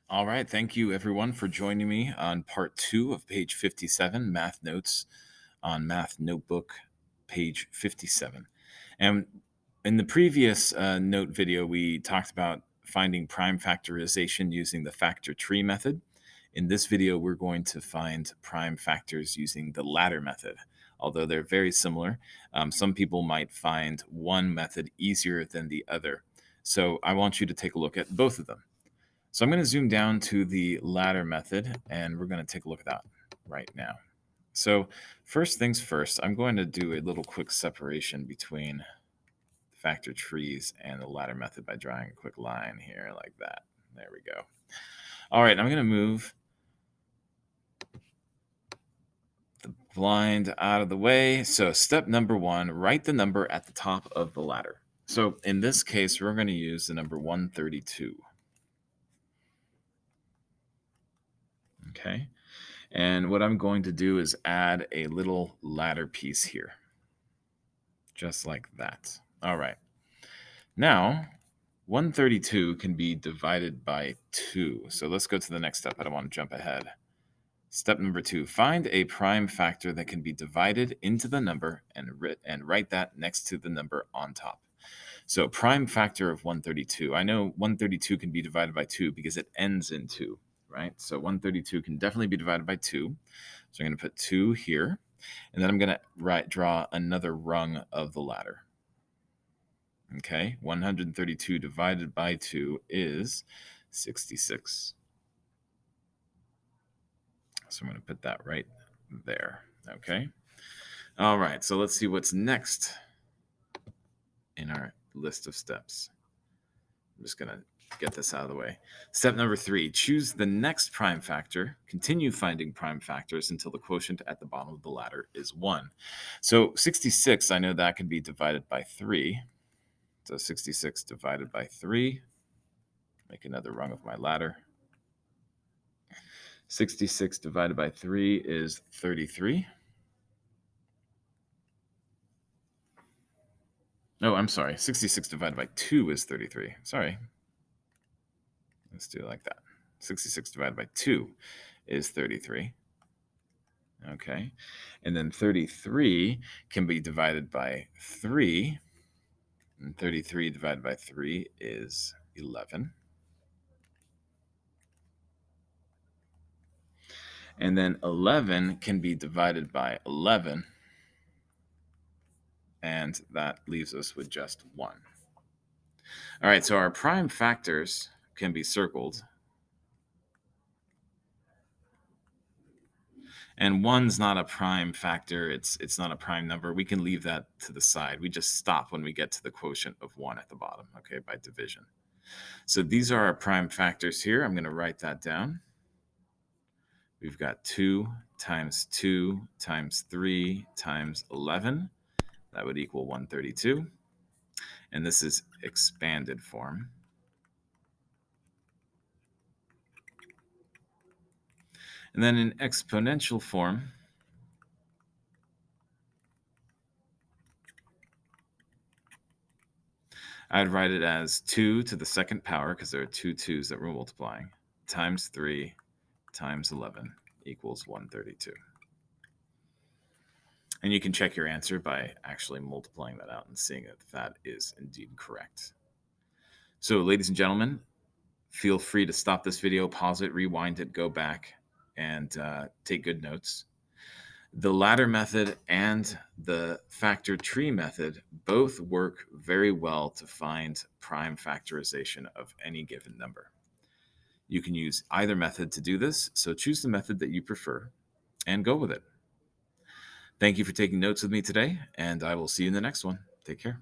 All right. Thank you, everyone, for joining me on part two of page 57, Math Notes on Math Notebook, page 57. And in the previous note video, we talked about finding prime factorization using the factor tree method. In this video, we're going to find prime factors using the ladder method. Although they're very similar, some people might find one method easier than the other. So I want you to take a look at both of them. So I'm going to zoom down to the ladder method, and we're going to take a look at that right now. So first things first, I'm going to do a little quick separation between factor trees and the ladder method by drawing a quick line here like that. There we go. All right, I'm going to move the blind out of the way. So step number one, write the number at the top of the ladder. So in this case, we're going to use the number 132. Okay. And what I'm going to do is add a little ladder piece here, just like that. All right. Now, 132 can be divided by 2. So let's go to the next step. I don't want to jump ahead. Step number 2, find a prime factor that can be divided into the number and write that next to the number on top. So prime factor of 132. I know 132 can be divided by 2 because it ends in 2, right? So 132 can definitely be divided by 2. So I'm going to put 2 here, and then I'm going to draw another rung of the ladder. Okay, 132 divided by 2 is 66. So I'm going to put that right there. Okay. All right, so let's see what's next in our list of steps. I'm just going to get this out of the way. Step number 3, choose the next prime factor. Continue finding prime factors until the quotient at the bottom of the ladder is 1. So 66, I know that can be divided by 3. So 66 divided by 3. Make another rung of my ladder. 66 divided by 3 is 33. Oh, I'm sorry. 66 divided by 2 is 33. Sorry. Let's do it like that. 66 divided by 2 is 33. Okay. And then 33 can be divided by 3. And 33 divided by 3 is 11. And then 11 can be divided by 11. And that leaves us with just 1. All right, so our prime factors can be circled. And 1's not a prime factor. It's not a prime number. We can leave that to the side. We just stop when we get to the quotient of 1 at the bottom, okay, by division. So these are our prime factors here. I'm going to write that down. We've got 2 times 3 times 11. That would equal 132. And this is expanded form. And then in exponential form, I'd write it as 2 to the second power, because there are 2 2's that we're multiplying, times 3 times 11 equals 132. And you can check your answer by actually multiplying that out and seeing if that is indeed correct. So, ladies and gentlemen, feel free to stop this video, pause it, rewind it, go back, and take good notes. The ladder method and the factor tree method both work very well to find prime factorization of any given number. You can use either method to do this, so choose the method that you prefer and go with it. Thank you for taking notes with me today, and I will see you in the next one. Take care.